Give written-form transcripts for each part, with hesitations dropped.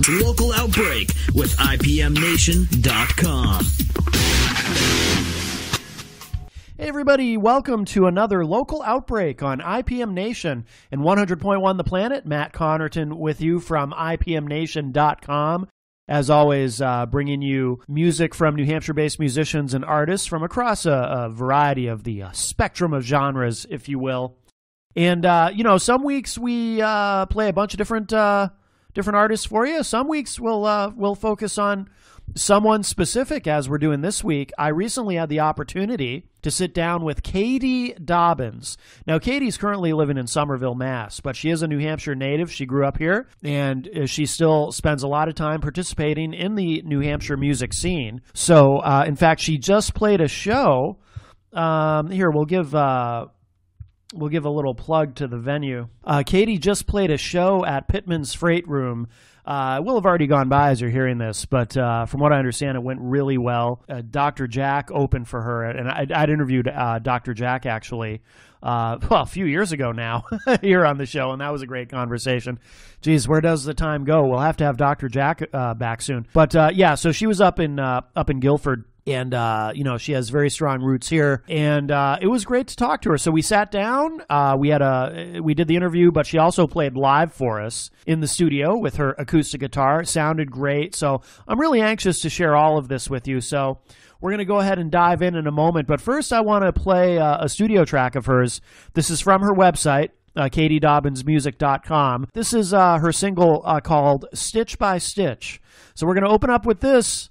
Local Outbreak with IPMNation.com. Hey everybody, welcome to another Local Outbreak on IPM Nation and 100.1 The Planet. Matt Connerton with you from IPMNation.com. As always, bringing you music from New Hampshire-based musicians and artists from across a variety of the spectrum of genres, if you will. And, some weeks we play a bunch of different artists for you. Some weeks we'll focus on someone specific, as we're doing this week. I recently had the opportunity to sit down with Katie Dobbins. Now, Katie's currently living in Somerville, Mass., but she is a New Hampshire native. She grew up here, and she still spends a lot of time participating in the New Hampshire music scene. So, in fact, she just played a show. Here, we'll give a little plug to the venue. Katie just played a show at Pittman's Freight Room. It will have already gone by as you're hearing this, but from what I understand, it went really well. Dr. Jack opened for her, and I'd interviewed Dr. Jack actually, a few years ago now here on the show, and that was a great conversation. Geez, where does the time go? We'll have to have Dr. Jack back soon. But so she was up in Guilford. And, she has very strong roots here, and it was great to talk to her. So we sat down, we did the interview, but she also played live for us in the studio with her acoustic guitar. It sounded great. So I'm really anxious to share all of this with you. So we're going to go ahead and dive in a moment. But first, I want to play a studio track of hers. This is from her website, KatieDobbinsMusic.com. This is her single called Stitch by Stitch. So we're going to open up with this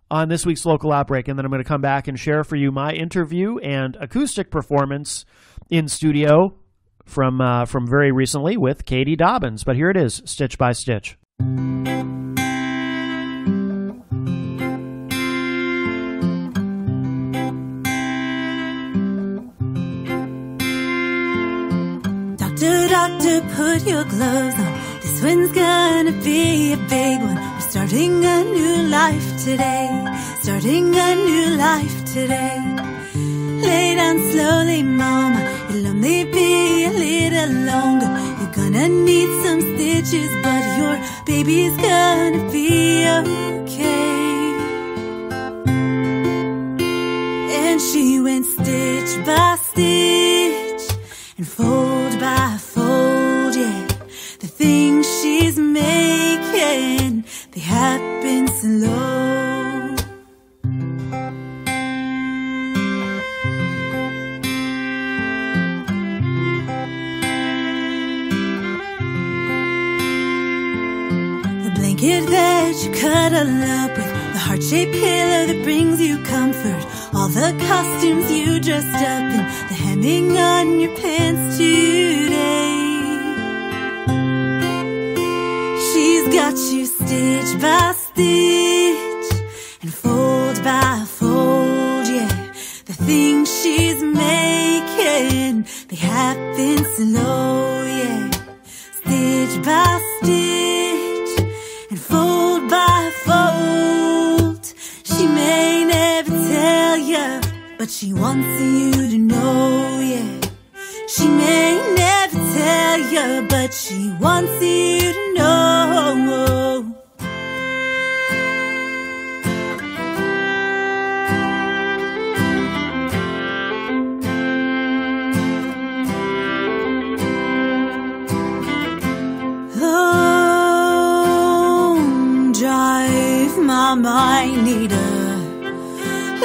on this week's Local Outbreak, and then I'm going to come back and share for you my interview and acoustic performance in studio from very recently with Katie Dobbins. But here it is, Stitch by Stitch. Doctor, put your gloves on. This one's gonna be a big one. We're starting a new life today. Starting a new life today. Lay down slowly, mama. It'll only be a little longer. You're gonna need some stitches, but your baby's gonna be okay. And she went stitch by stitch and fold by fold, yeah. The things she's making, they happen slow. The blanket that you cuddle up with, the heart-shaped pillow that brings you comfort, all the costumes you dressed up in, the hemming on your pants today. She's got you stitch by stitch and fold by fold, yeah. The things she's making, they happen slow, yeah. Stitch by stitch and fold by fold. She may never tell ya, but she wants you to know, yeah. She may never tell ya, but she wants you to know. Long drive, Mama, I need a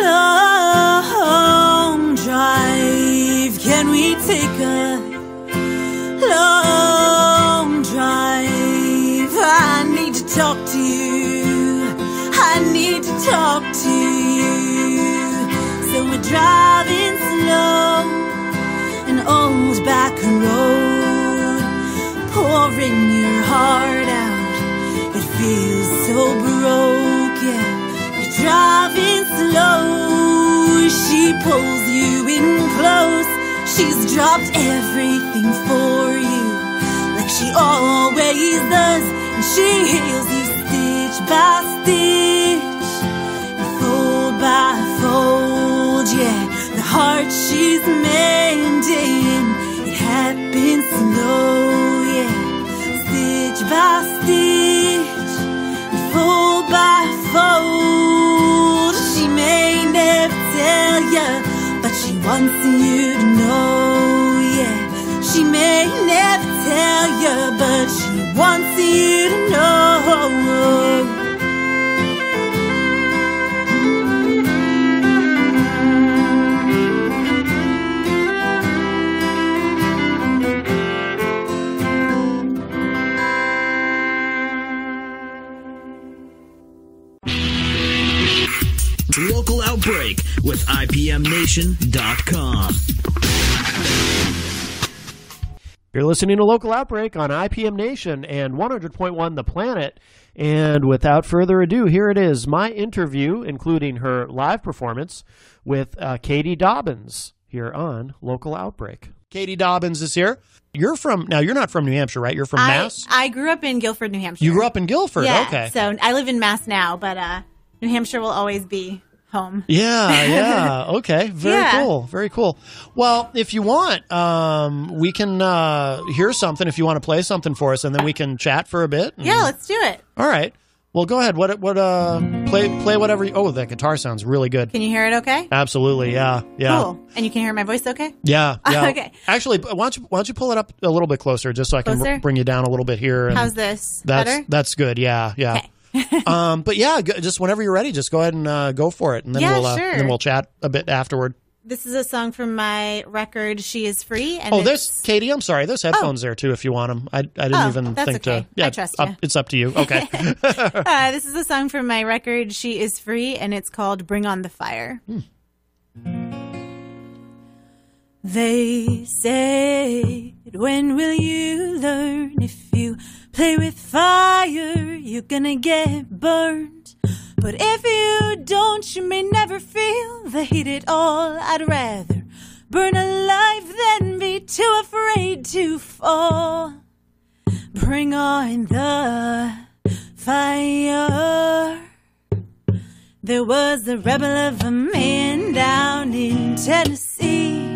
long drive. Can we take a long drive? I need to talk to you. I need to talk to you. So we're driving slow, an old back road, pouring your heart out. It feels so broke, yeah. You're driving slow. She pulls you in close. She's dropped everything for you, like she always does. And she heals you stitch by stitch, and fold by fold, yeah. The heart she's mending, it happens slow, yeah. Stitch by stitch, wants you to know, yeah. She may never tell you, but she wants you to know. Local Outbreak with IPMNation.com. You're listening to Local Outbreak on IPM Nation and 100.1 The Planet. And without further ado, here it is, my interview, including her live performance with Katie Dobbins here on Local Outbreak. Katie Dobbins is here. You're not from New Hampshire, right? You're from Mass? I grew up in Guilford, New Hampshire. You grew up in Guilford, yeah, okay. So I live in Mass now, but New Hampshire will always be home. Yeah, okay. Very cool. Well, if you want, we can hear something if you want to play something for us, and then we can chat for a bit. Yeah, let's do it. All right. Well, go ahead. Play whatever. That guitar sounds really good. Can you hear it okay? Absolutely, yeah. Cool. And you can hear my voice okay? Yeah. Okay. Actually, why don't you pull it up a little bit closer, just so I can bring you down a little bit here. And how's this? Better? That's good. Yeah. Okay. But yeah, just whenever you're ready, just go ahead and go for it, and then we'll chat a bit afterward. This is a song from my record, She Is Free. And there's Katie. I'm sorry. There's headphones there too if you want them. I didn't even think okay. to. Yeah, I trust you. It's up to you. Okay. This is a song from my record, She Is Free, and it's called "Bring on the Fire." They said, when will you learn? If you play with fire, you're gonna get burned. But if you don't, you may never feel the heat at all. I'd rather burn alive than be too afraid to fall. Bring on the fire. There was a rebel of a man down in Tennessee.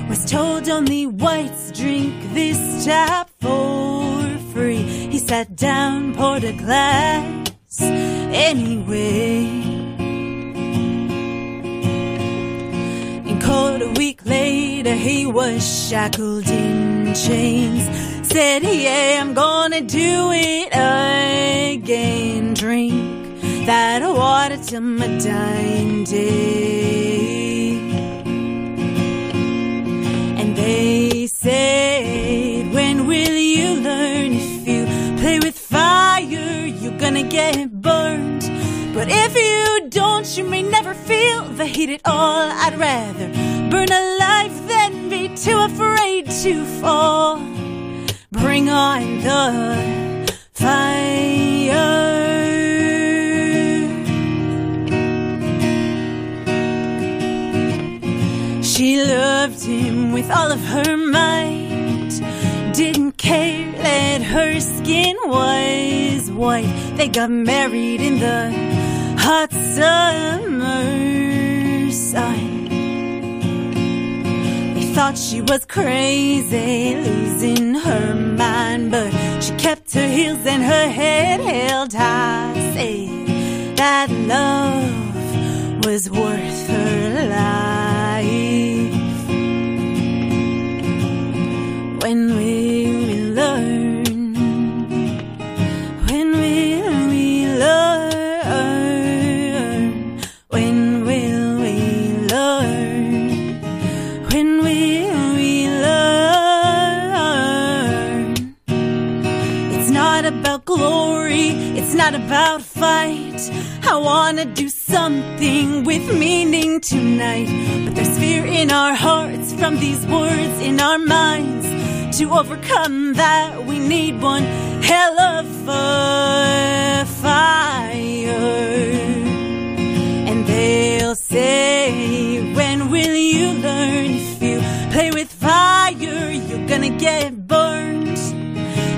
Was told only whites drink this tap for free. He sat down, poured a glass anyway. And cold a week later, he was shackled in chains. Said, yeah, I'm gonna do it again. Drink that water till my dying day. They said, when will you learn? If you play with fire, you're gonna get burned. But if you don't, you may never feel the heat at all. I'd rather burn alive than be too afraid to fall. Bring on the fire. She loved him with all of her might. Didn't care that her skin was white. They got married in the hot summer sun. They thought she was crazy, losing her mind, but she kept her heels and her head held high. Said that love was worth her life. When will we learn? When will we learn? When will we learn? When will we learn? It's not about glory, it's not about fight. I wanna do something with meaning tonight. But there's fear in our hearts from these words in our minds. To overcome that, we need one hell of a fire. And they'll say, when will you learn? If you play with fire, you're gonna get burned.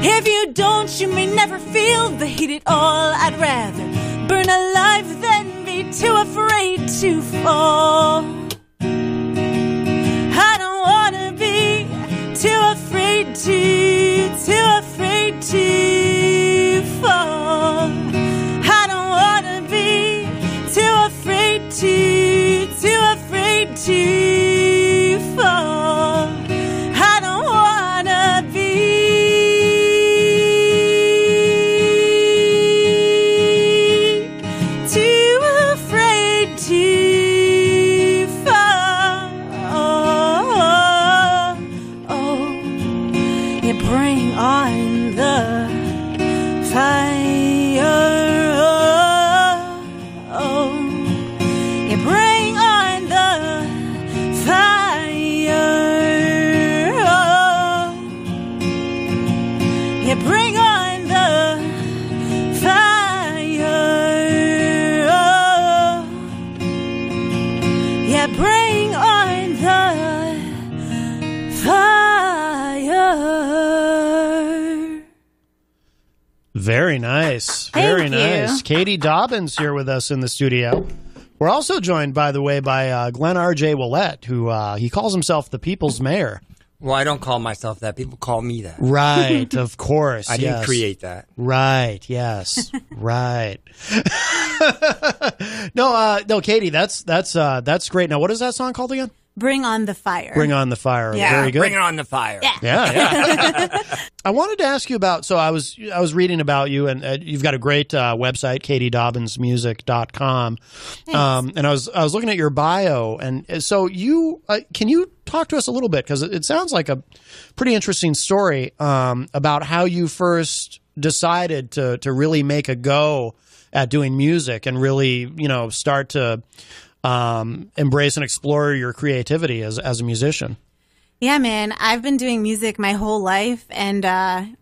If you don't, you may never feel the heat at all. I'd rather burn alive than be too afraid to fall. I don't wanna be too afraid to fall. I don't wanna be too afraid to Very nice. Thank Very you. nice. Katie Dobbins here with us in the studio. We're also joined, by the way, by Glenn R.J. Willett, who he calls himself the People's Mayor. Well, I don't call myself that. People call me that. Right, of course. I didn't create that. Right, yes. Right. No, Katie, that's great. Now, what is that song called again? Bring on the fire. Bring on the fire. Yeah. Very good. Bring it on the fire. Yeah. Yeah. I wanted to ask you about, so I was reading about you, and you've got a great website, katiedobbinsmusic.com. And I was looking at your bio, and so can you talk to us a little bit, because it sounds like a pretty interesting story about how you first decided to really make a go at doing music and really, start to embrace and explore your creativity as a musician. Yeah, man. I've been doing music my whole life, and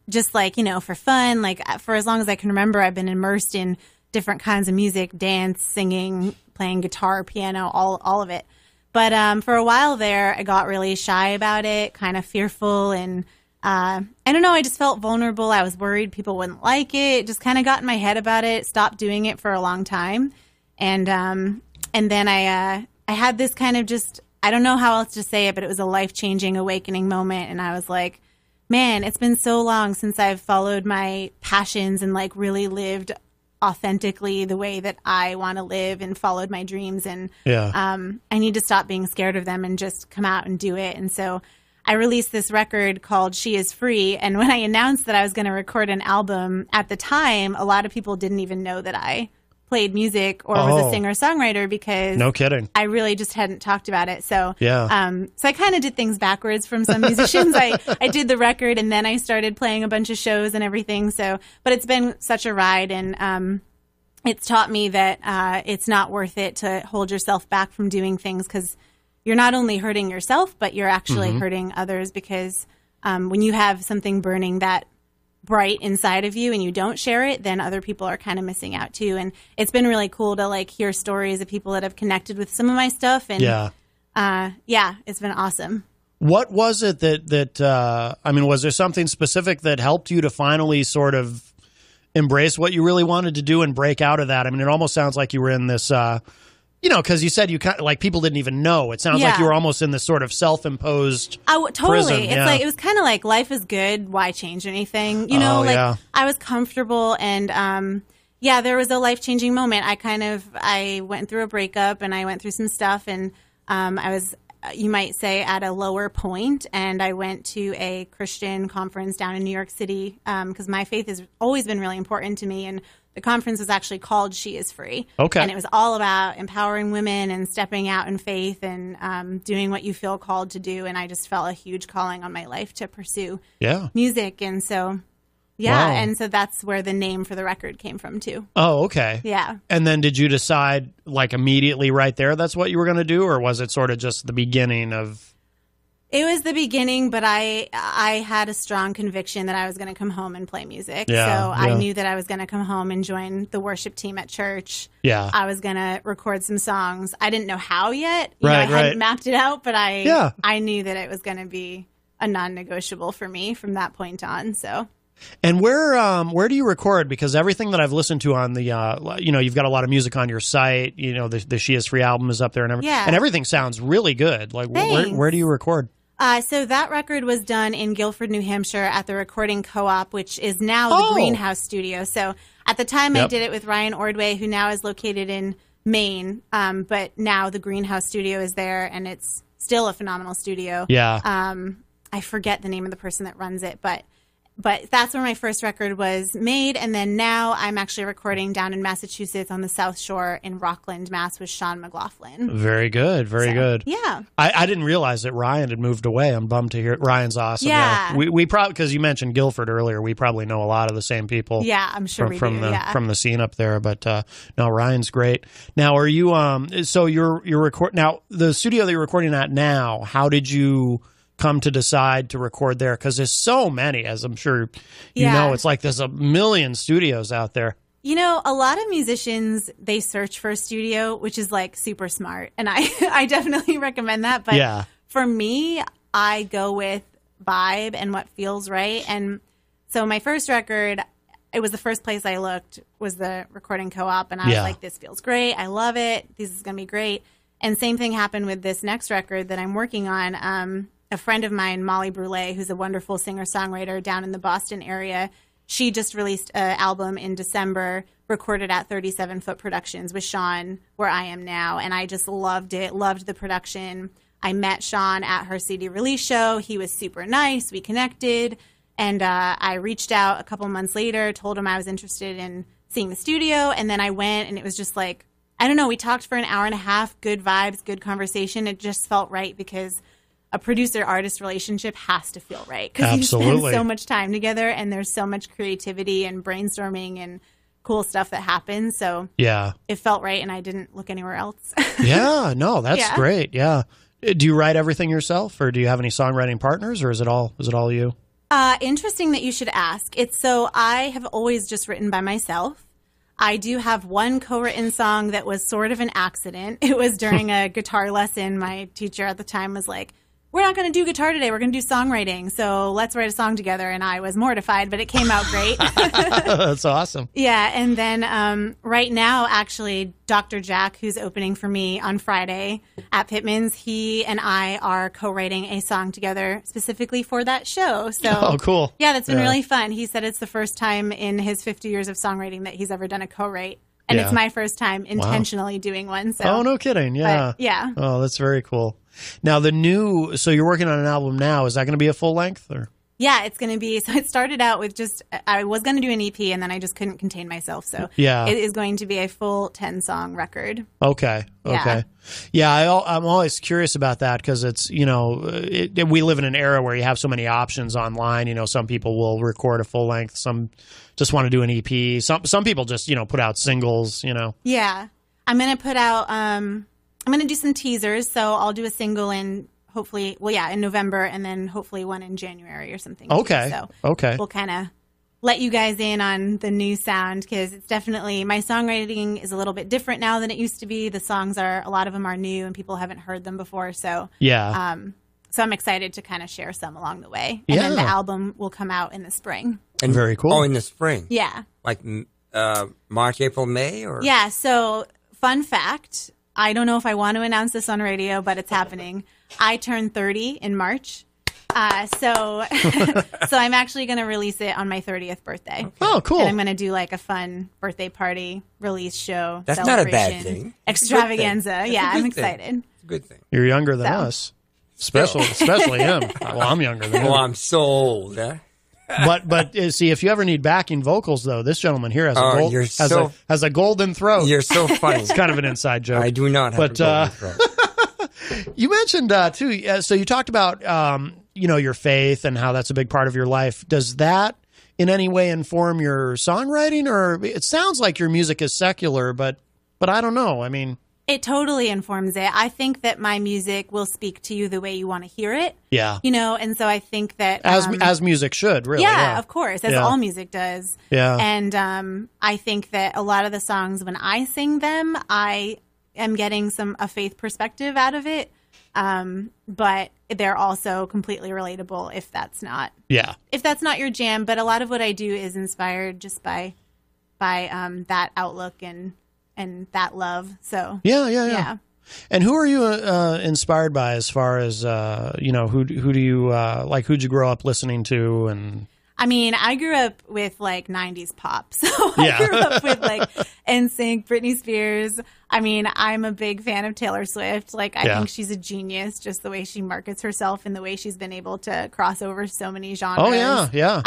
just for fun, for as long as I can remember, I've been immersed in different kinds of music, dance, singing, playing guitar, piano, all of it. But for a while there, I got really shy about it, kind of fearful, and I don't know, I just felt vulnerable. I was worried people wouldn't like it. Just kind of got in my head about it, stopped doing it for a long time. And then I had this kind of just, I don't know how else to say it, but it was a life-changing awakening moment. And I was like, man, it's been so long since I've followed my passions and really lived authentically the way that I want to live and followed my dreams. And I need to stop being scared of them and just come out and do it. And so I released this record called She Is Free. And when I announced that I was going to record an album, at the time, a lot of people didn't even know that I played music or was a singer-songwriter, because no kidding, I really just hadn't talked about it. So so I kind of did things backwards from some musicians. I did the record, and then I started playing a bunch of shows and everything. So, but it's been such a ride, and it's taught me that it's not worth it to hold yourself back from doing things, because you're not only hurting yourself, but you're actually hurting others, because when you have something burning that bright inside of you and you don't share it, then other people are kind of missing out too. And it's been really cool to hear stories of people that have connected with some of my stuff. And it's been awesome. What was it that was there something specific that helped you to finally sort of embrace what you really wanted to do and break out of that? I mean, it almost sounds like you were in this, because you said you kind of people didn't even know. It sounds like you were almost in this sort of self-imposed totally prison. It's it was kind of like, life is good, why change anything? I was comfortable, and there was a life-changing moment. I went through a breakup, and I went through some stuff, and I was, you might say, at a lower point, and I went to a Christian conference down in New York City, because my faith has always been really important to me, and the conference was actually called She Is Free. Okay. And it was all about empowering women and stepping out in faith and doing what you feel called to do. And I just felt a huge calling on my life to pursue music. And so, and so that's where the name for the record came from too. Oh, okay. Yeah. And then did you decide immediately right there that's what you were going to do? Or was it sort of just the beginning of... It was the beginning, but I had a strong conviction that I was going to come home and play music. I knew that I was going to come home and join the worship team at church. Yeah. I was going to record some songs. I didn't know how yet. I hadn't mapped it out, but I knew that it was going to be a non-negotiable for me from that point on. So. And where do you record? Because everything that I've listened to on the, you've got a lot of music on your site. The She Is Free album is up there, and and everything sounds really good. Where do you record? So that record was done in Guilford, New Hampshire at the Recording Co-op, which is now the Greenhouse Studio. So at the time I did it with Ryan Ordway, who now is located in Maine. But now the Greenhouse Studio is there, and it's still a phenomenal studio. Yeah. I forget the name of the person that runs it, but that's where my first record was made. And then now I'm actually recording down in Massachusetts on the South Shore in Rockland, Mass. with Sean McLaughlin. Very good. Very good. Yeah. I didn't realize that Ryan had moved away. I'm bummed to hear it. Ryan's awesome. Yeah. We probably, because you mentioned Guilford earlier, we probably know a lot of the same people. Yeah, I'm sure from the scene up there. But no, Ryan's great. Now, are you, so you're now the studio that you're recording at now, how did you come to decide to record there? Because there's so many, as I'm sure you know. It's like there's a million studios out there. A lot of musicians, they search for a studio, which is super smart, and I definitely recommend that. But for me, I go with vibe and what feels right. And so my first record, it was the first place I looked was the recording co-op, and I was like, this feels great. I love it. This is going to be great. And same thing happened with this next record that I'm working on. A friend of mine, Molly Brule, who's a wonderful singer-songwriter down in the Boston area, she just released an album in December, recorded at 37 Foot Productions with Sean, where I am now. And I just loved it, loved the production. I met Sean at her CD release show. He was super nice. We connected. And I reached out a couple months later, told him I was interested in seeing the studio. And then I went, and it was just like, I don't know, we talked for an hour and a half, good vibes, good conversation. It just felt right because a producer-artist relationship has to feel right. Because you spend so much time together, and there's so much creativity and brainstorming and cool stuff that happens. So it felt right, and I didn't look anywhere else. Yeah, no, that's great. Yeah. Do you write everything yourself, or do you have any songwriting partners, or is it all you? Interesting that you should ask. I have always just written by myself. I do have one co-written song that was sort of an accident. It was during a guitar lesson. My teacher at the time was like, we're not going to do guitar today. We're going to do songwriting. So let's write a song together. And I was mortified, but it came out great. That's awesome. Yeah. And then right now, actually, Dr. Jack, who's opening for me on Friday at Pittman's, he and I are co-writing a song together specifically for that show. So, cool. Yeah, that's been really fun. He said it's the first time in his 50 years of songwriting that he's ever done a co-write. And it's my first time intentionally doing one. So. Oh, no kidding. Yeah. But, yeah. Oh, that's very cool. Now, so you're working on an album now. Is that going to be a full length? Or? Yeah, it's going to be. So it started out with I was going to do an EP, and then I just couldn't contain myself. So it is going to be a full 10-song record. Okay. Yeah, I'm always curious about that because it's, we live in an era where you have so many options online. Some people will record a full length. Some just want to do an EP. Some people just, put out singles, Yeah. I'm going to put out, I'm going to do some teasers. So I'll do a single in hopefully, in November, and then hopefully one in January or something. Okay. So we'll kind of let you guys in on the new sound because it's definitely, my songwriting is a little bit different now than it used to be. The songs a lot of them are new and people haven't heard them before. So so I'm excited to kind of share some along the way. And then the album will come out in the spring. And very cool. Oh, in the spring. Yeah. Like March, April, May? Or? Yeah. So fun fact, I don't know if I want to announce this on radio, but it's happening. I turned 30 in March. So I'm actually going to release it on my 30th birthday. Okay. Oh, cool. And I'm going to do like a fun birthday party, release show, That's not a bad thing. Extravaganza. Yeah, I'm excited. It's a good thing. You're younger than us. Especially him. Well, I'm younger than him. Well, I'm so old. Huh? But see, if you ever need backing vocals, though, this gentleman here has a golden throat. You're so funny. It's kind of an inside joke. I do not have a golden throat. You mentioned, too, so you talked about, your faith and how that's a big part of your life. Does that in any way inform your songwriting? Or it sounds like your music is secular, but I don't know. I mean... It totally informs it. I think that my music will speak to you the way you want to hear it. Yeah. And so I think that... As music should, really. Yeah, of course, as all music does. Yeah. And I think that a lot of the songs, when I sing them, I am getting a faith perspective out of it. But they're also completely relatable if that's not your jam. But a lot of what I do is inspired just by that outlook and that love. So yeah. And who are you inspired by as far as who do you like? Who'd you grow up listening to? And I mean, I grew up with like 90s pop. So I grew up with like NSYNC, Britney Spears. I mean, I'm a big fan of Taylor Swift. Like, I think she's a genius, just the way she markets herself and the way she's been able to cross over so many genres. Oh, yeah.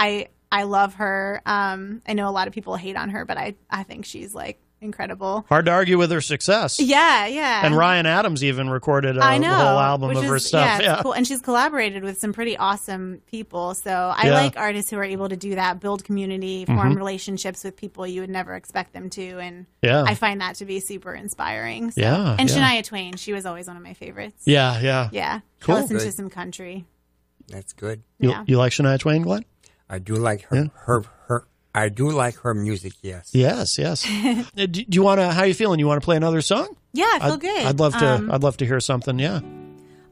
I love her. I know a lot of people hate on her, but I think she's like incredible. Hard to argue with her success. Yeah. And Ryan Adams even recorded the whole album of her stuff. Yeah, it's cool. And she's collaborated with some pretty awesome people. So I like artists who are able to do that, build community, form relationships with people you would never expect them to. And I find that to be super inspiring. So. And Shania Twain, she was always one of my favorites. Yeah. Cool. I listen to some country. That's good. You like Shania Twain, Glenn? I do like her. I do like her music, yes. Yes. Do you want to? How are you feeling? You want to play another song? Yeah, I feel good. I'd love to hear something. Yeah.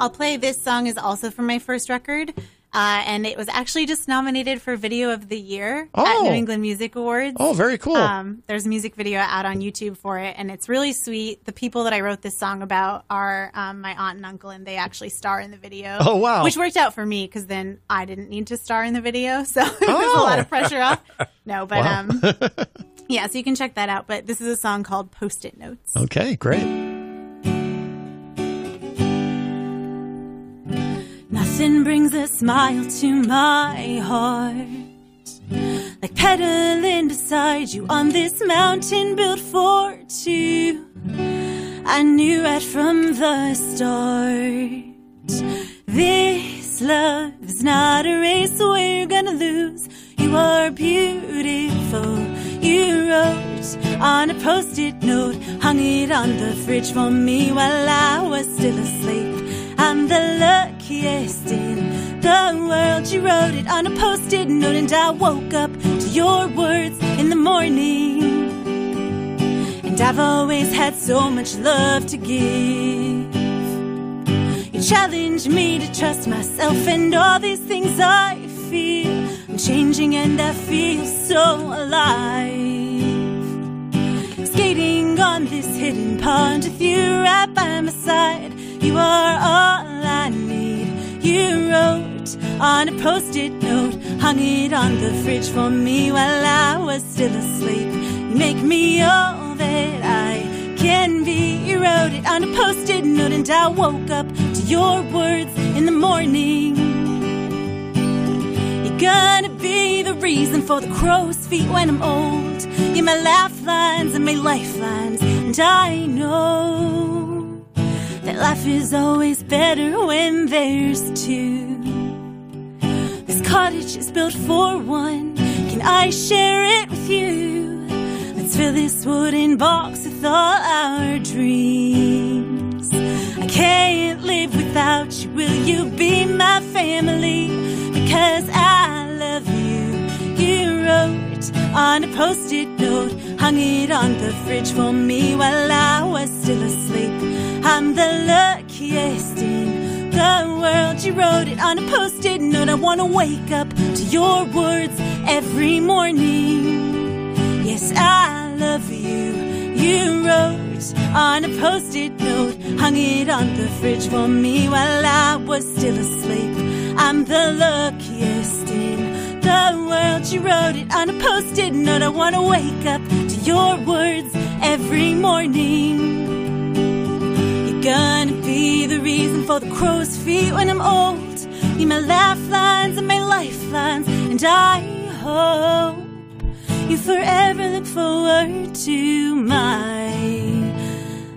I'll play this song. Is also from my first record. And it was actually just nominated for Video of the Year at Oh. New England Music Awards. Oh, very cool. There's a music video out on YouTube for it, and it's really sweet. The people that I wrote this song about are my aunt and uncle, and they actually star in the video. Oh, wow. Which worked out for me because then I didn't need to star in the video, so it was a lot of pressure off. No, but yeah, so you can check that out. But this is a song called Post-it Notes. Okay, great. Nothing brings a smile to my heart like pedaling beside you on this mountain built for two. I knew right from the start, this love is not a race we're gonna lose. You are beautiful, you wrote on a post-it note, hung it on the fridge for me while I was still asleep. I'm the luckiest in the world. You wrote it on a post-it note, and I woke up to your words in the morning. And I've always had so much love to give. You challenged me to trust myself and all these things I feel. I'm changing and I feel so alive. Skating on this hidden pond with you right by my side. You are all I need. You wrote on a post-it note, hung it on the fridge for me while I was still asleep. You make me all that I can be. You wrote it on a post-it note, and I woke up to your words in the morning. You're gonna be the reason for the crow's feet when I'm old. You're my lifelines and my lifelines, and I know that life is always better when there's two. This cottage is built for one. Can I share it with you? Let's fill this wooden box with all our dreams. I can't live without you. Will you be my family? Because I love you. You wrote on a post-it note, hung it on the fridge for me while I was still asleep. I'm the luckiest in the world. You wrote it on a post-it note. I want to wake up to your words every morning. Yes, I love you. You wrote on a post-it note, hung it on the fridge for me while I was still asleep. I'm the luckiest in the world. You wrote it on a post-it note. I want to wake up to your words every morning. Gonna be the reason for the crow's feet when I'm old. You're my lifelines and my lifelines, and I hope you forever look forward to my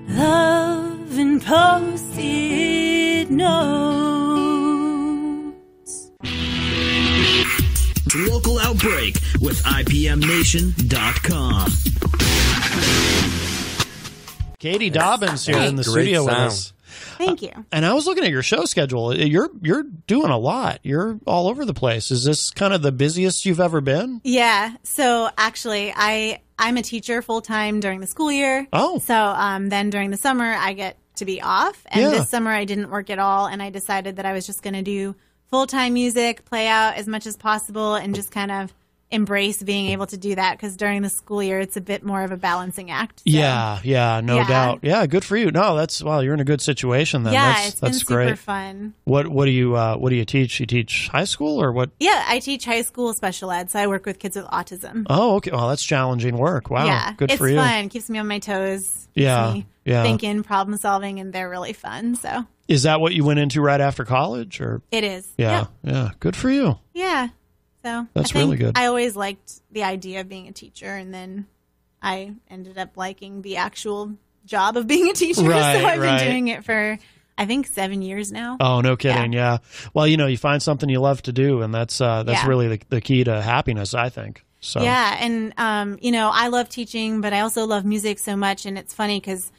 love and post-it notes. Local Outbreak with IPMNation.com. Katie Dobbins here in the studio with us. Thank you. And I was looking at your show schedule. You're doing a lot. You're all over the place. Is this kind of the busiest you've ever been? Yeah. So actually, I'm a teacher full-time during the school year. Oh. So then during the summer, I get to be off. And this summer, I didn't work at all. And I decided that I was just going to do full-time music, play out as much as possible, and just kind of embrace being able to do that, because during the school year it's a bit more of a balancing act. So. Yeah, no doubt. Yeah, good for you. No, you're in a good situation then. Yeah, it's been that's great. super fun. What do you teach? You teach high school or what? Yeah, I teach high school special ed, so I work with kids with autism. Oh, okay. Well, that's challenging work. Wow. Yeah, good for you. It's fun. Keeps me on my toes. Yeah, keeps me thinking, problem solving, and they're really fun. So. Is that what you went into right after college, or? It is. Yeah. Good for you. Yeah. So that's really good. I always liked the idea of being a teacher, and then I ended up liking the actual job of being a teacher. Right, so I've been doing it for, I think, 7 years now. Oh, no kidding. Yeah. Well, you find something you love to do, and that's really the key to happiness, I think. So. Yeah. And, I love teaching, but I also love music so much. And it's funny because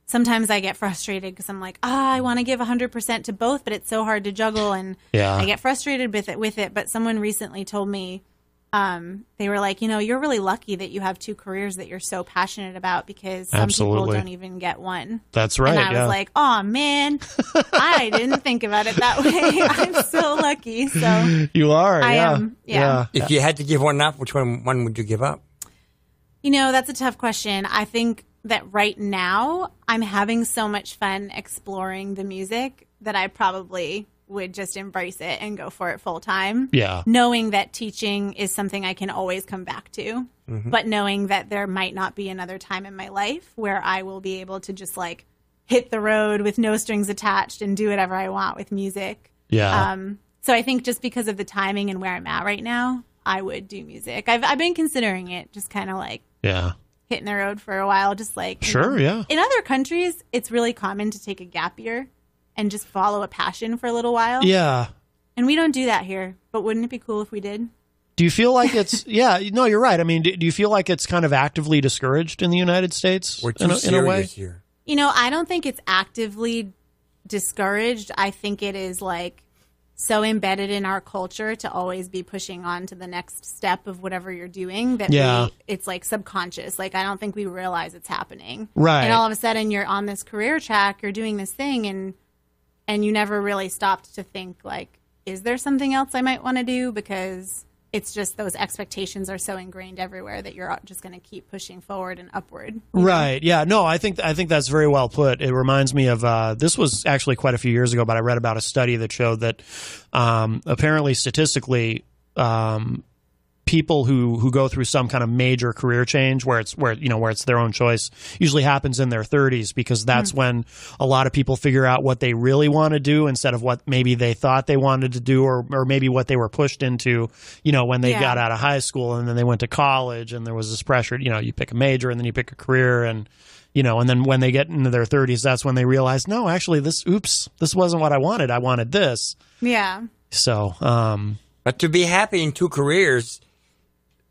sometimes I get frustrated because I'm like, I want to give 100% to both, but it's so hard to juggle. And I get frustrated with it. But someone recently told me they were like, you're really lucky that you have 2 careers that you're so passionate about, because some people don't even get one. That's right. And I was like, oh man, I didn't think about it that way. I'm so lucky. So you are. I am. Yeah. If you had to give one up, which one would you give up? That's a tough question. I think that right now I'm having so much fun exploring the music that I probably would just embrace it and go for it full time. Yeah. Knowing that teaching is something I can always come back to, but knowing that there might not be another time in my life where I will be able to just like hit the road with no strings attached and do whatever I want with music. Yeah. So I think just because of the timing and where I'm at right now, I would do music. I've been considering it, just kind of like hitting the road for a while, just like sure, yeah. In other countries, it's really common to take a gap year and just follow a passion for a little while. Yeah. And we don't do that here, but wouldn't it be cool if we did? Do you feel like it's, no, you're right. I mean, do you feel like it's kind of actively discouraged in the United States? We're too in a way? here. I don't think it's actively discouraged. I think it is like so embedded in our culture to always be pushing on to the next step of whatever you're doing that it's like subconscious. Like, I don't think we realize it's happening. Right. And all of a sudden you're on this career track, you're doing this thing, and you never really stopped to think, like, is there something else I might want to do? Because it's just those expectations are so ingrained everywhere that you're just going to keep pushing forward and upward. Right. Yeah. No, I think that's very well put. It reminds me of this was actually quite a few years ago, but I read about a study that showed that apparently statistically people who go through some kind of major career change where it's their own choice usually happens in their 30s, because that's when a lot of people figure out what they really want to do instead of what maybe they thought they wanted to do, or maybe what they were pushed into, when they got out of high school and then they went to college and there was this pressure, you pick a major and then you pick a career, and and then when they get into their 30s, that's when they realize, no, actually this wasn't what I wanted. I wanted this. Yeah. So, but to be happy in 2 careers,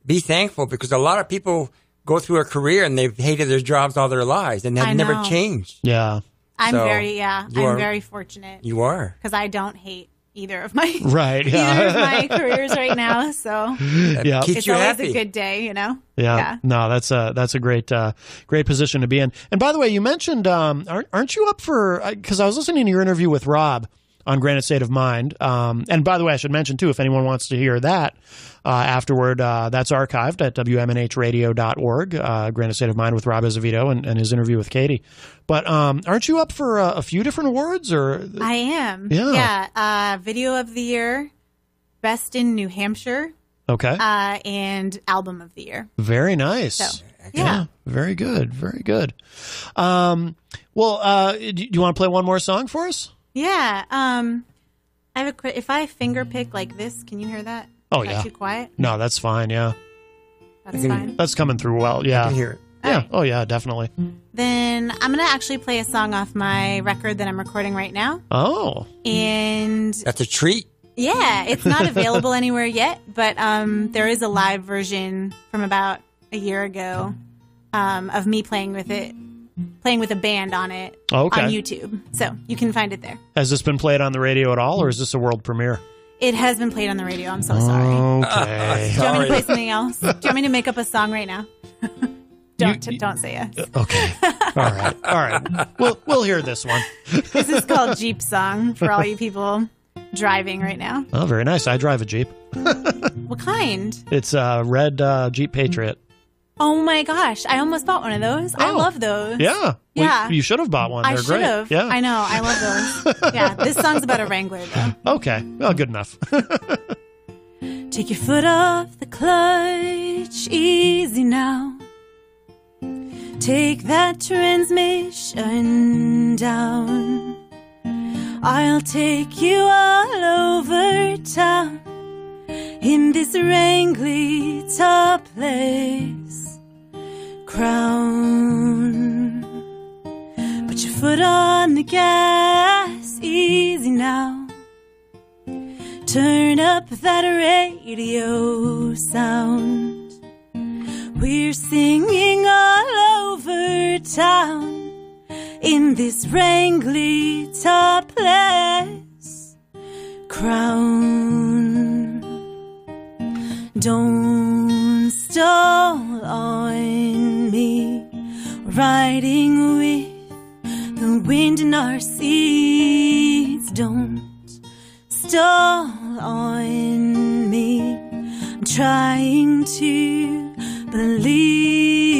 be thankful, because a lot of people go through a career and they've hated their jobs all their lives and have never changed. Yeah. I'm very fortunate. You are. Because I don't hate either of my either of my careers right now. So keeps it's you always happy. a good day, Yeah. No, that's a great position to be in. And by the way, you mentioned, aren't you up for, because I was listening to your interview with Rob on Granite State of Mind. And by the way, I should mention, too, if anyone wants to hear that afterward, that's archived at WMNHradio.org, Granite State of Mind with Rob Azevedo and his interview with Katie. But aren't you up for a few different awards? Or I am. Yeah. Video of the Year, Best in New Hampshire. Okay. And Album of the Year. Very nice. So, yeah. Very good. Very good. Do you want to play one more song for us? Yeah. I have if I finger pick like this, can you hear that? Oh, Is that too quiet? No, that's fine. Yeah. That's fine. That's coming through well. Yeah. I can hear it. Yeah. Right. Oh, yeah, definitely. Then I'm going to actually play a song off my record that I'm recording right now. Oh. And that's a treat. Yeah, it's not available anywhere yet, but there is a live version from about a year ago of me playing with a band on it on YouTube. So you can find it there. Has this been played on the radio at all, or is this a world premiere? It has been played on the radio. I'm so sorry. Okay. Do you want me to play something else? Do you want me to make up a song right now? Don't say yes. Okay. All right. We'll hear this one. This is called Jeep Song for all you people driving right now. Oh, very nice. I drive a Jeep. What kind? It's a red Jeep Patriot. Oh my gosh, I almost bought one of those. I love those. Yeah. Yeah. You should have bought one. They're great. I should have. Yeah. I know. I love those. Yeah. This song's about a Wrangler, though. Okay. Well, good enough. Take your foot off the clutch, easy now. Take that transmission down. I'll take you all over town in this wrangly top place crown. Put your foot on the gas, easy now. Turn up that radio sound. We're singing all over town in this wrangly top place crown. Don't stall on me, riding with the wind in our seats. Don't stall on me, I'm trying to believe.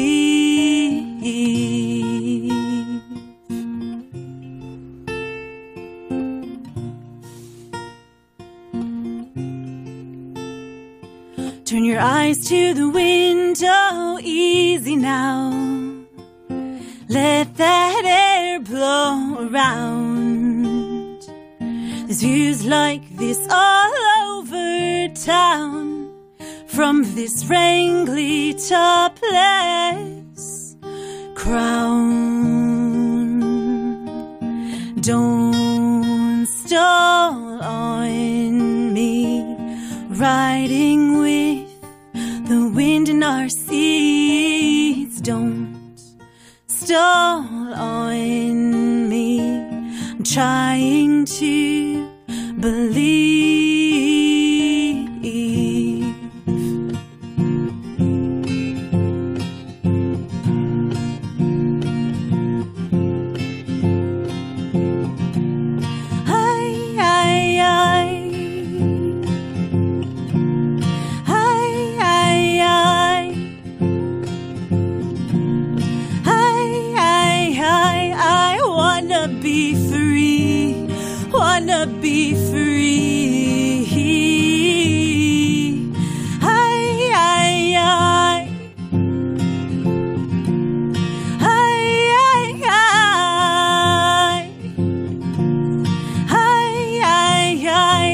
Turn your eyes to the window, easy now. Let that air blow around. There's views like this all over town, from this wrangly topless crown. Don't stall on me, riding with the wind in our seats. Don't stall on me, I'm trying to believe. Be free, wanna be free.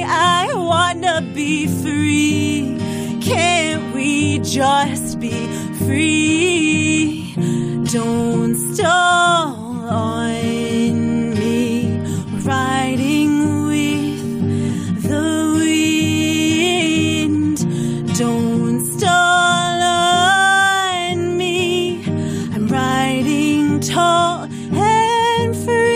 I wanna be free. Can't we just be free? Don't stall on me, riding with the wind. Don't stall on me, I'm riding tall and free.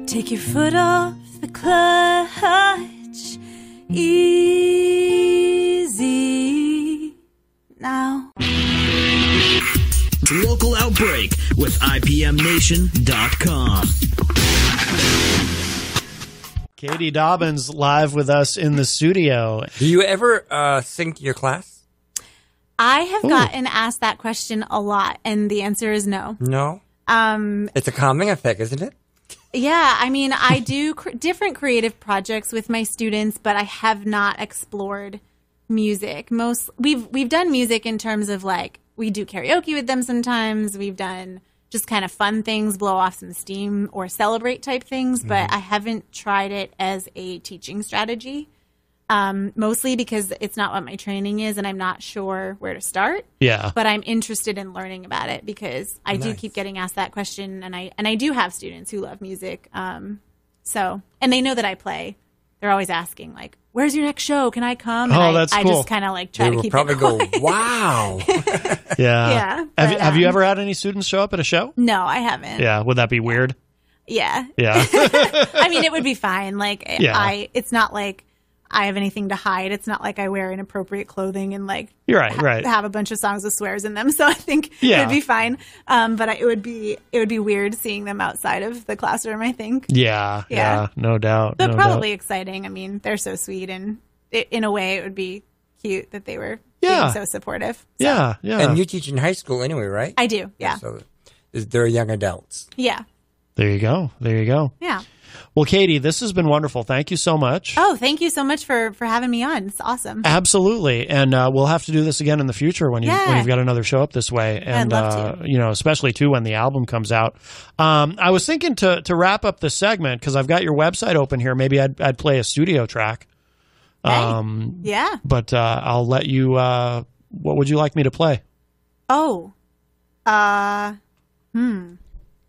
Take your foot off the clutch, easy now. Local Outbreak with IPMNation.com. Katie Dobbins live with us in the studio. Do you ever sing to your class? I have gotten asked that question a lot, and the answer is no. No? It's a calming effect, isn't it? Yeah, I mean, I do different creative projects with my students, but I have not explored music. We've done music in terms of like we do karaoke with them sometimes. We've done just kind of fun things, blow off some steam or celebrate type things, but I haven't tried it as a teaching strategy. Mostly because it's not what my training is and I'm not sure where to start. Yeah. But I'm interested in learning about it because I do keep getting asked that question, and I do have students who love music. And they know that I play. They're always asking like, "Where's your next show? Can I come?" And that's cool. I just kind of like try to keep probably it quiet. go, "Wow." Yeah. Yeah. Have you ever had any students show up at a show? No, I haven't. Yeah. Would that be weird? Yeah. Yeah. I mean, it would be fine. Like it's not like I have anything to hide. It's not like I wear inappropriate clothing and like You're right. have a bunch of songs with swears in them. So I think it would be fine. But it would be weird seeing them outside of the classroom, I think. Yeah. No doubt. But probably exciting. I mean, they're so sweet, and in a way it would be cute that they were being so supportive. So. Yeah. And you teach in high school anyway, right? I do. Yeah. So they're young adults. Yeah. There you go. Yeah. Well, Katie, this has been wonderful. Thank you so much. Oh, thank you so much for having me on. It's awesome. Absolutely. And we'll have to do this again in the future when you've got another show up this way. And, I'd love to. Especially too when the album comes out. I was thinking to wrap up this segment, because I've got your website open here. Maybe I'd play a studio track. Yeah. But I'll let you, what would you like me to play? Oh.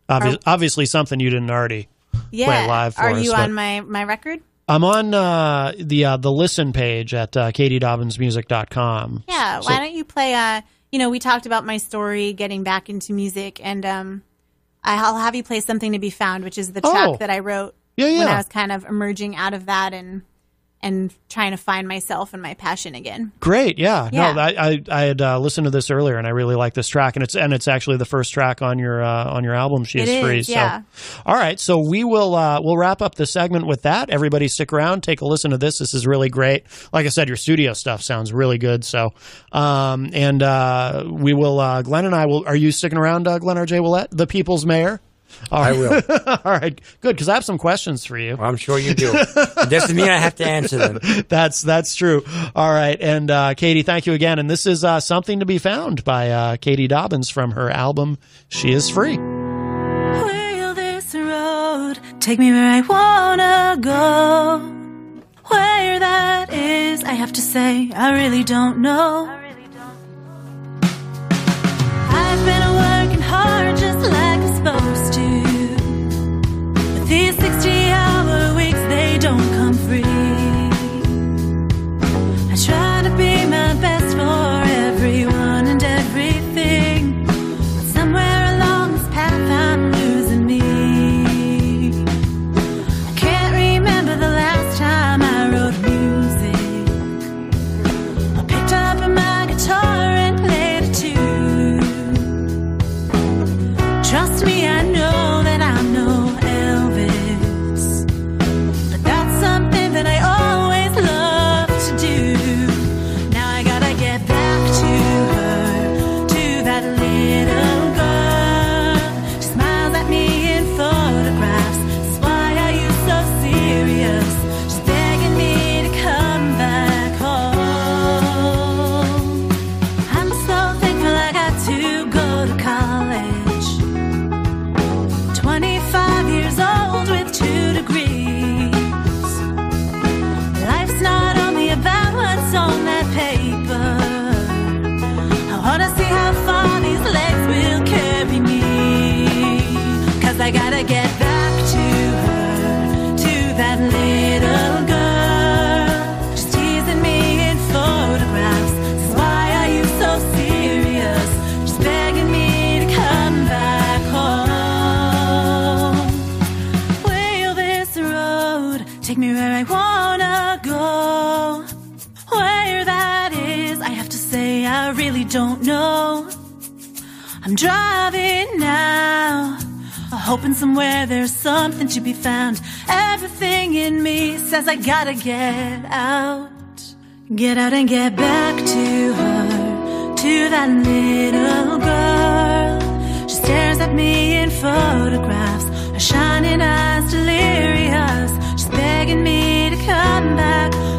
Obviously something you didn't already play live for us. Are you on my record? I'm on the listen page at katieDobbinsmusic.com. Yeah, why don't you play, we talked about my story getting back into music, and I'll have you play Something to Be Found, which is the track that I wrote when I was kind of emerging out of that and trying to find myself and my passion again. Great, yeah. No, I had listened to this earlier, and I really like this track, and it's actually the first track on your album. She is Free. Yeah. So, all right, so we'll wrap up the segment with that. Everybody, stick around, take a listen to this. This is really great. Like I said, your studio stuff sounds really good. So, we will. Glenn and I will. Are you sticking around, Glenn R.J. Willett, the People's Mayor? I will. All right, good, because I have some questions for you. Well, I'm sure you do. It doesn't mean I have to answer them. That's true. All right, and Katie, thank you again. And this is Something to Be Found by Katie Dobbins from her album She Is Free. Will this road take me where I wanna go? Where that is, I have to say, I really don't know. I've been working hard just like I'm supposed to. But these 60-hour weeks, they don't come free. I try to be my best for everyone and everything. But somewhere along this path, I'm losing me. I can't remember the last time I wrote music. I picked up my guitar and played it too. Trust me, I know that I'm no Elvis, but that's something that I always love to do. Now I gotta get back to her, to that little girl. She smiles at me in photographs. That's why are you so serious? She's begging me to come back home. I'm so thankful I got to go to college. 25 years old with 2 degrees. Life's not only about what's on that paper. I wanna see how far these legs will carry me. 'Cause I gotta get back to her, to that little girl. She's teasing me in photographs. Says, why are you so serious? She's begging me to come back home. Will this road take me where I wanna go? Where that is, I have to say, I really don't know. I'm driving now, hoping somewhere there's something to be found. Everything in me says I gotta get out and get back to her, to that little girl. She stares at me in photographs, her shining eyes delirious. She's begging me to come back home.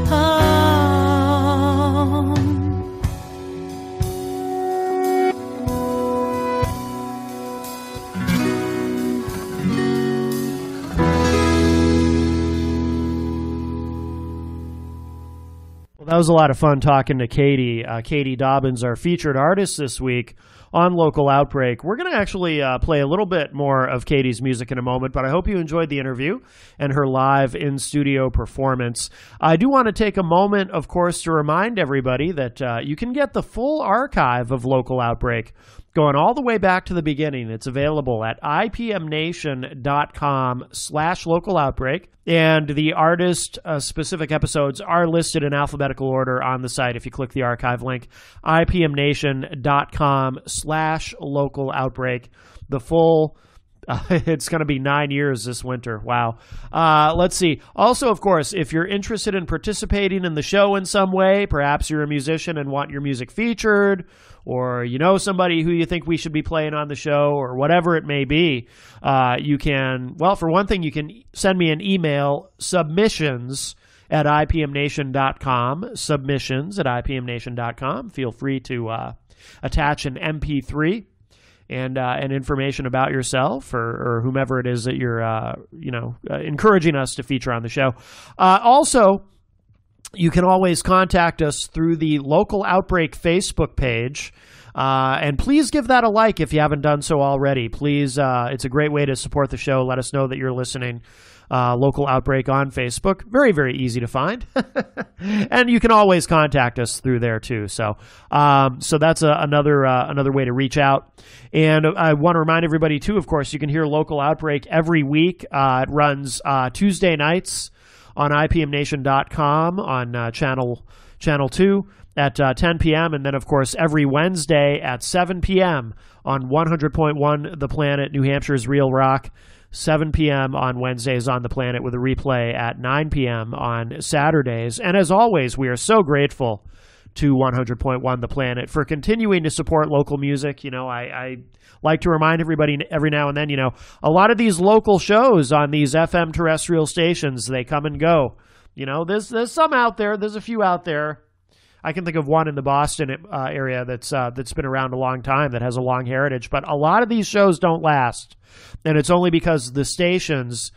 Well, that was a lot of fun talking to Katie. Katie Dobbins, our featured artist this week on Local Outbreak. We're going to actually play a little bit more of Katie's music in a moment, but I hope you enjoyed the interview and her live in-studio performance. I do want to take a moment, of course, to remind everybody that you can get the full archive of Local Outbreak going all the way back to the beginning. It's available at ipmnation.com/localoutbreak. And the artist-specific episodes are listed in alphabetical order on the site. If you click the archive link, ipmnation.com/localoutbreak. The full, it's going to be 9 years this winter. Wow. Let's see. Also, of course, if you're interested in participating in the show in some way, perhaps you're a musician and want your music featured, or you know somebody who you think we should be playing on the show, or whatever it may be, you can, well, for one thing, you can send me an email, submissions@ipmnation.com, submissions@ipmnation.com. Feel free to attach an MP3 and information about yourself or whomever it is that you're, encouraging us to feature on the show. Also, you can always contact us through the Local Outbreak Facebook page. And please give that a like if you haven't done so already. Please, it's a great way to support the show. Let us know that you're listening. Local Outbreak on Facebook. Very, very easy to find. And you can always contact us through there too. So that's another way to reach out. And I want to remind everybody too, of course, you can hear Local Outbreak every week. It runs Tuesday nights on IPMNation.com on channel 2 at 10 p.m. And then, of course, every Wednesday at 7 p.m. on 100.1 The Planet, New Hampshire's Real Rock. 7 p.m. on Wednesdays on The Planet with a replay at 9 p.m. on Saturdays. And as always, we are so grateful to 100.1 The Planet for continuing to support local music. You know, I like to remind everybody every now and then, you know, a lot of these local shows on these FM terrestrial stations, they come and go. You know, there's some out there. There's a few out there. I can think of one in the Boston area that's been around a long time, that has a long heritage. But a lot of these shows don't last, and it's only because the stations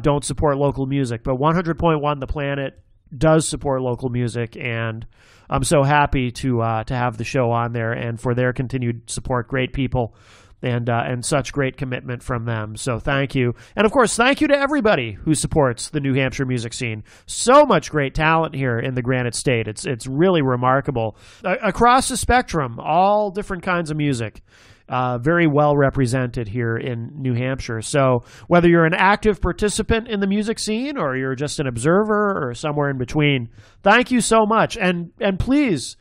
don't support local music. But 100.1 The Planet does support local music, and I'm so happy to have the show on there and for their continued support. Great people. And such great commitment from them. So thank you. And of course, thank you to everybody who supports the New Hampshire music scene. So much great talent here in the Granite State. It's really remarkable. Across the spectrum, all different kinds of music. Very well represented here in New Hampshire. So whether you're an active participant in the music scene or you're just an observer or somewhere in between, thank you so much. And please,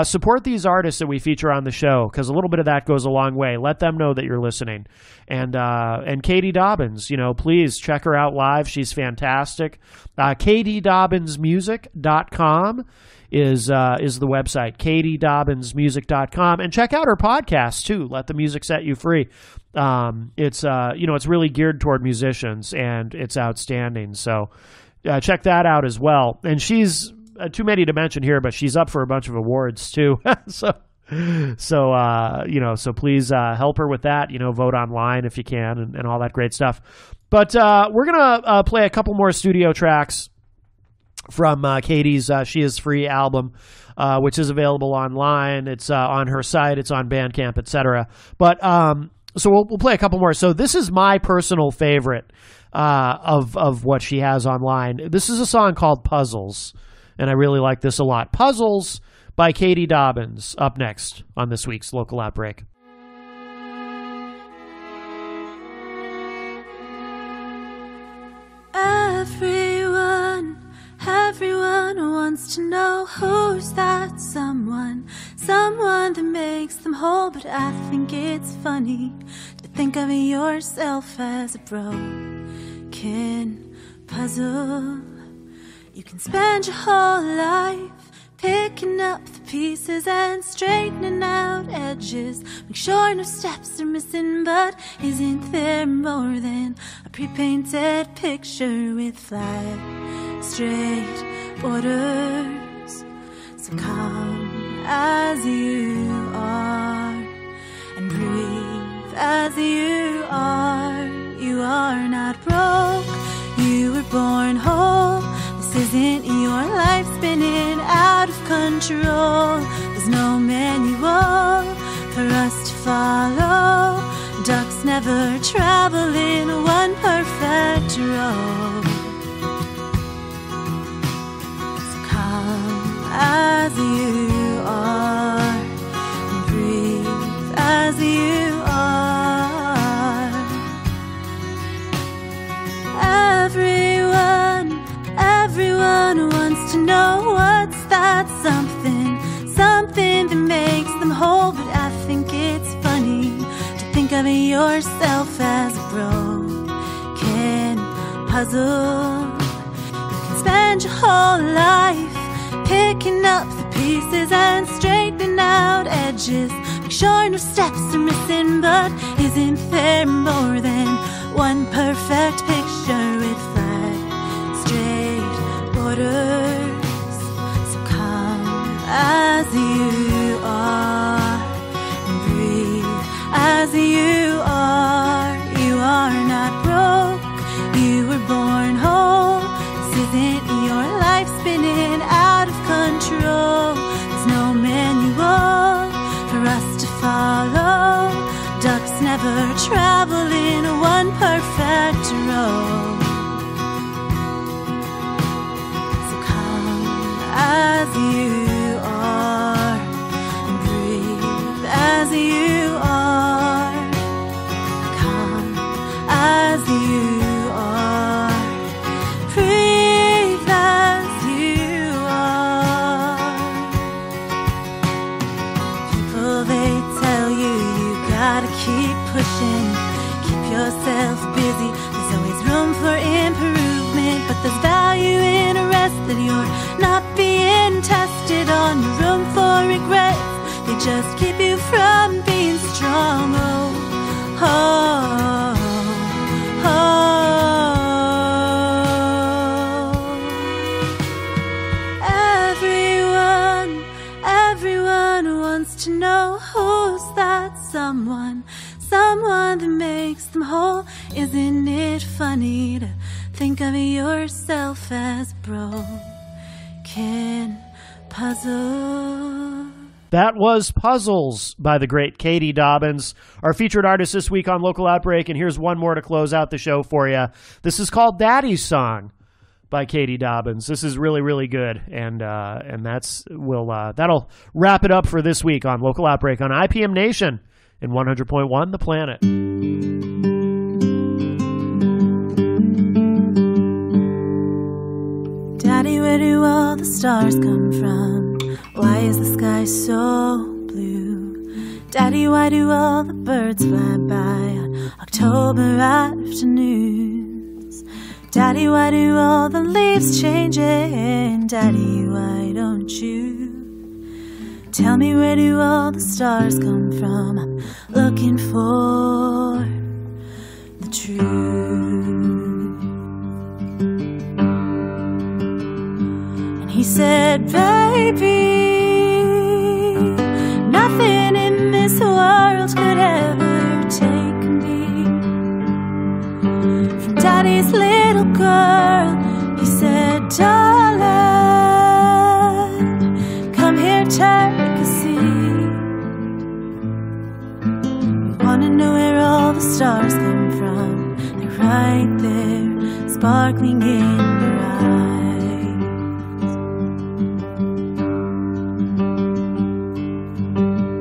support these artists that we feature on the show, because a little bit of that goes a long way. Let them know that you're listening. And Katie Dobbins, you know, please check her out live. She's fantastic. KatieDobbinsmusic.com is the website, KatieDobbinsmusic.com. And check out her podcast too. Let the Music Set You Free. It's really geared toward musicians, and it's outstanding. So check that out as well. And she's too many to mention here, but she's up for a bunch of awards too. So please help her with that. You know, vote online if you can, and all that great stuff. But we're gonna play a couple more studio tracks from Katie's She Is Free album, which is available online. It's on her site. It's on Bandcamp, etc. But so we'll play a couple more. So this is my personal favorite of what she has online. This is a song called Puzzles. And I really like this a lot. Puzzles by Katie Dobbins, up next on this week's Local Outbreak. Everyone wants to know who's that someone that makes them whole. But I think it's funny to think of yourself as a broken puzzle. You can spend your whole life picking up the pieces and straightening out edges. Make sure no steps are missing, but isn't there more than a pre-painted picture with flat, straight borders? So come as you are and breathe as you are. You are not broke, you were born whole. This isn't your life spinning out of control. There's no manual for us to follow. Ducks never travel in one perfect row. So come as you are and breathe as you are. Everyone wants to know what's that something that makes them whole. But I think it's funny to think of yourself as a broken puzzle. You can spend your whole life picking up the pieces and straightening out edges. Make sure no steps are missing, but isn't there more than one perfect picture with flat, straight borders? So come as you are and breathe as you are. You are not broke, you were born whole. This isn't your life spinning out of control. There's no manual for us to follow. Ducks never travel in one perfect row. as you are, and breathe as you are. Come as you are, breathe as you are. People, they tell you gotta keep pushing, keep yourself busy. There's always room for improvement, but there's value in a rest that you're not being tested on. No room for regrets, they just keep you from being strong. Oh, oh, oh. Everyone wants to know who's that someone that makes them whole. Isn't it funny to think of yourself as broken puzzle? That was Puzzles by the great Katie Dobbins, our featured artist this week on Local Outbreak. And here's one more to close out the show for you. This is called Daddy's Song by Katie Dobbins. This is really, really good. And that'll wrap it up for this week on Local Outbreak on IPM Nation in 100.1 The Planet. Daddy, where do all the stars come from? Why is the sky so blue? Daddy, why do all the birds fly by on October afternoons? Daddy, why do all the leaves change? And Daddy, why don't you? Tell me, where do all the stars come from? I'm looking for the truth. And he said, baby, nothing in this world could ever take me from Daddy's little girl. He said, darling, come here, take a seat. You wanna know where all the stars come from? They're right there, sparkling in your eyes.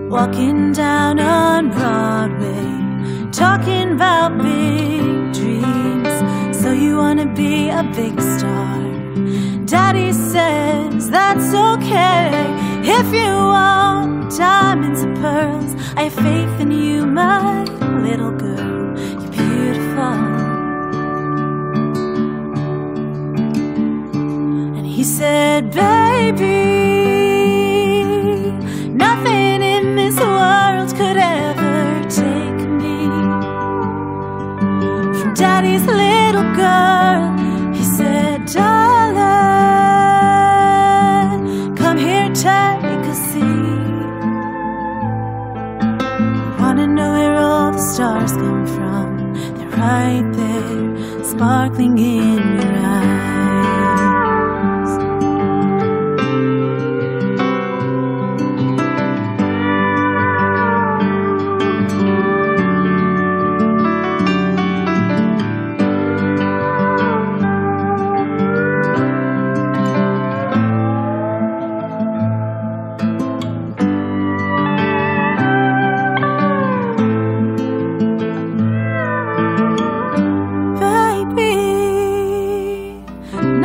Walking down on Broadway, talking about big dreams. So you wanna be a big star? Daddy says that's okay. If you want diamonds and pearls, I have faith in you, my little girl. You're beautiful. And he said, baby, nothing in this world could ever take me from Daddy's little girl. He said, darling, come here, take a seat. Wanna know where all the stars come from? They're right there, sparkling in your eyes.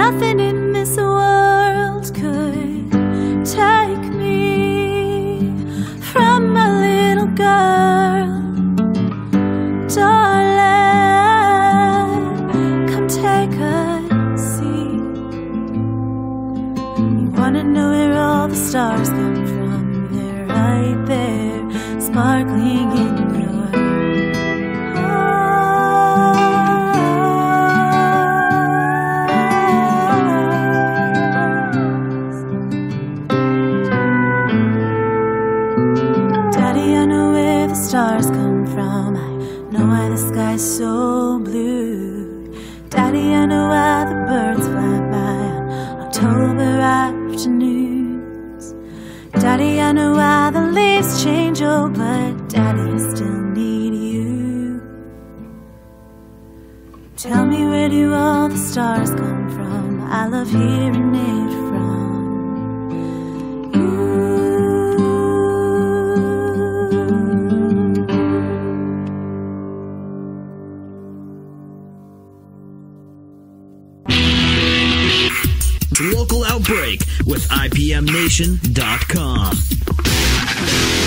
Nothing in this world could take me from my little girl. Darling, come take a seat. You wanna know where all the stars come from? They're right there, sparkling in your stars come from. I know why the sky's so blue. Daddy, I know why the birds fly by on October afternoons. Daddy, I know why the leaves change, oh, but Daddy, I still need you. Tell me, where do all the stars come from? I love hearing it from local outbreak with IPMNation.com.